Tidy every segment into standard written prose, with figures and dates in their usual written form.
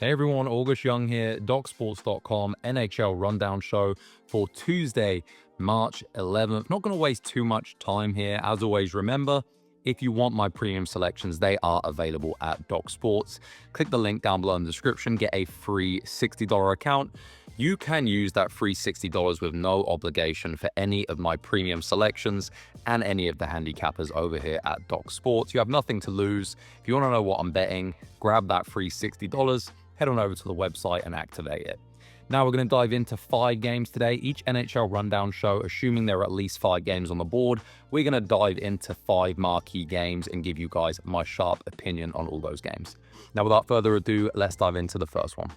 Hey everyone, August Young here, DocSports.com NHL Rundown Show for Tuesday, March 11th. Not going to waste too much time here. As always, remember, if you want my premium selections, they are available at Doc Sports. Click the link down below in the description, get a free $60 account. You can use that free $60 with no obligation for any of my premium selections and any of the handicappers over here at Doc Sports. You have nothing to lose. If you want to know what I'm betting, grab that free $60. Head on over to the website and activate it. Now we're going to dive into 5 games today, each NHL rundown show, assuming there are at least 5 games on the board. We're going to dive into 5 marquee games and give you guys my sharp opinion on all those games. Now, without further ado, let's dive into the first one.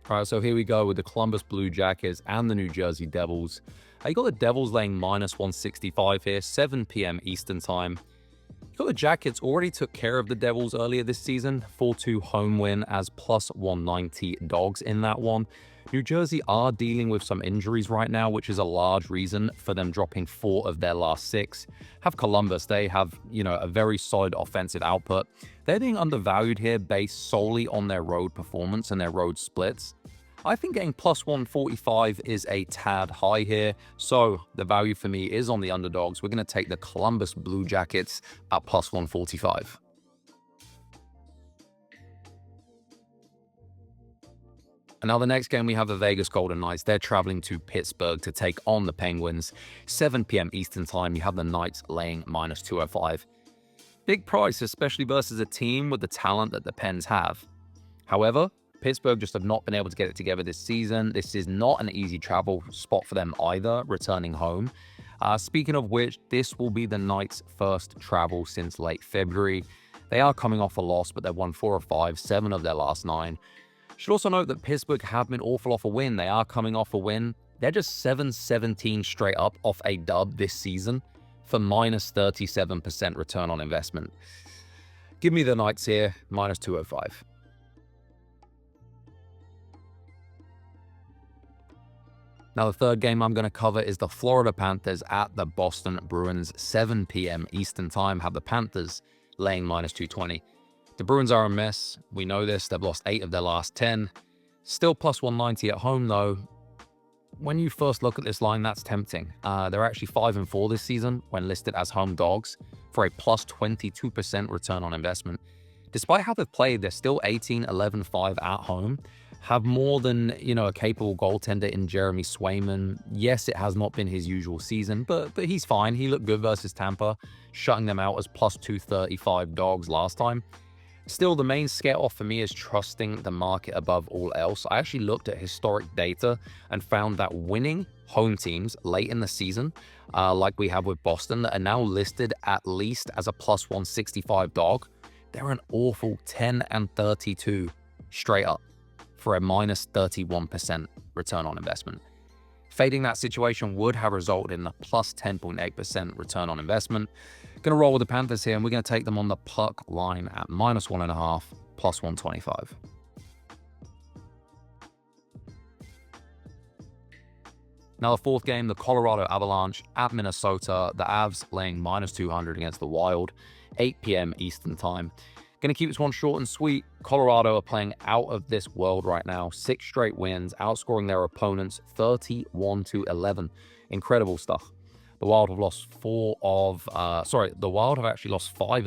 All right, so here we go with the Columbus Blue Jackets and the New Jersey Devils. You got the Devils laying minus 165 here, 7 p.m. Eastern time. The Jackets already took care of the Devils earlier this season, 4-2 home win as plus 190 dogs in that one. New Jersey are dealing with some injuries right now, which is a large reason for them dropping 4 of their last 6. Have Columbus, they have, a very solid offensive output. They're being undervalued here based solely on their road performance and their road splits. I think getting plus 145 is a tad high here, so the value for me is on the underdogs. We're going to take the Columbus Blue Jackets at plus 145. And now the next game, we have the Vegas Golden Knights. They're traveling to Pittsburgh to take on the Penguins. 7 p.m. Eastern time, you have the Knights laying minus 205. Big price, especially versus a team with the talent that the Pens have. However, Pittsburgh just have not been able to get it together this season. This is not an easy travel spot for them either, returning home. Speaking of which, this will be the Knights' first travel since late February. They are coming off a loss, but they've won 4 of 5, 7 of their last 9. Should also note that Pittsburgh have been awful off a win. They are coming off a win. They're just 7-17 straight up off a dub this season for minus 37% return on investment. Give me the Knights here, minus 205. Now, the third game I'm going to cover is the Florida Panthers at the Boston Bruins, 7 p.m. Eastern time. Have the Panthers laying minus 220. The Bruins are a mess. We know this. They've lost 8 of their last 10. Still plus 190 at home, though. When you first look at this line, that's tempting. They're actually 5-4 this season when listed as home dogs for a plus 22% return on investment. Despite how they've played, they're still 18-11-5 at home. Have more than, a capable goaltender in Jeremy Swayman. Yes, it has not been his usual season, but he's fine. He looked good versus Tampa, shutting them out as plus 235 dogs last time. Still, the main scare-off for me is trusting the market above all else. I actually looked at historic data and found that winning home teams late in the season, like we have with Boston, that are now listed at least as a plus 165 dog, they're an awful 10-32 straight up for a minus 31% return on investment. Fading that situation would have resulted in a plus 10.8% return on investment. Going to roll with the Panthers here, and we're going to take them on the puck line at minus 1.5, plus 125. Now, the fourth game, the Colorado Avalanche at Minnesota. The Avs laying minus 200 against the Wild, 8 p.m. Eastern time. Going to keep this one short and sweet. Colorado are playing out of this world right now. 6 straight wins, outscoring their opponents 31-11. Incredible stuff. The Wild have lost 5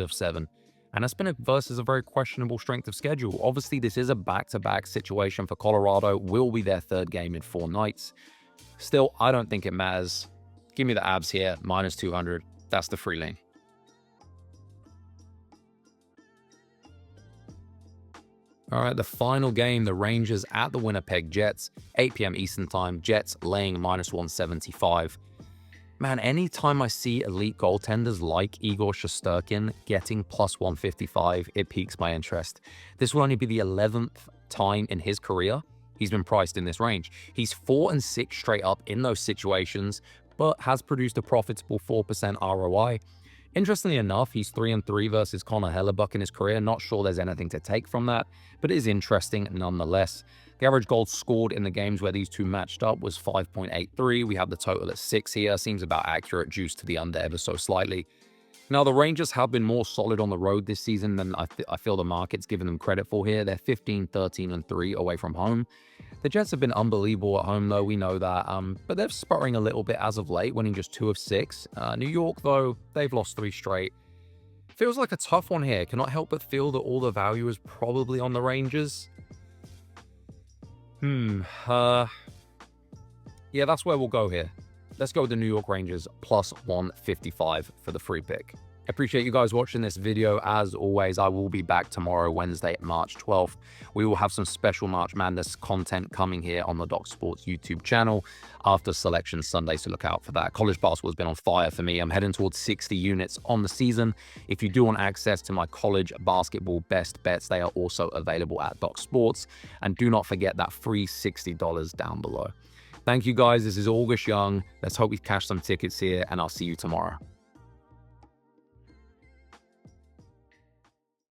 of 7. And it's been versus a very questionable strength of schedule. Obviously, this is a back-to-back situation for Colorado. Will be their 3rd game in 4 nights. Still, I don't think it matters. Give me the Avs here, minus 200. That's the free lane. All right, the final game, the Rangers at the Winnipeg Jets, 8 p.m. Eastern time. Jets laying minus 175. Man, anytime I see elite goaltenders like Igor Shesterkin getting plus 155, it piques my interest. This will only be the 11th time in his career he's been priced in this range. He's 4-6 straight up in those situations, but has produced a profitable 4% ROI. Interestingly enough, he's 3-3 versus Connor Hellebuck in his career. Not sure there's anything to take from that, but it is interesting nonetheless. The average goals scored in the games where these two matched up was 5.83. We have the total at 6 here. Seems about accurate, juiced to the under ever so slightly. Now, the Rangers have been more solid on the road this season than I feel the market's given them credit for here. They're 15, 13, and 3 away from home. The Jets have been unbelievable at home, though, we know that, but they're sputtering a little bit as of late, winning just 2 of 6. New York, though, they've lost 3 straight. Feels like a tough one here. Cannot help but feel that all the value is probably on the Rangers. Yeah, that's where we'll go here. Let's go with the New York Rangers plus 155 for the free pick. I appreciate you guys watching this video. As always, I will be back tomorrow, Wednesday, March 12th. We will have some special March Madness content coming here on the Doc Sports YouTube channel after Selection Sunday, so look out for that. College basketball has been on fire for me. I'm heading towards 60 units on the season. If you do want access to my college basketball best bets, they are also available at Doc Sports. And do not forget that free $60 down below. Thank you guys. This is August Young. Let's hope we cash some tickets here, and I'll see you tomorrow.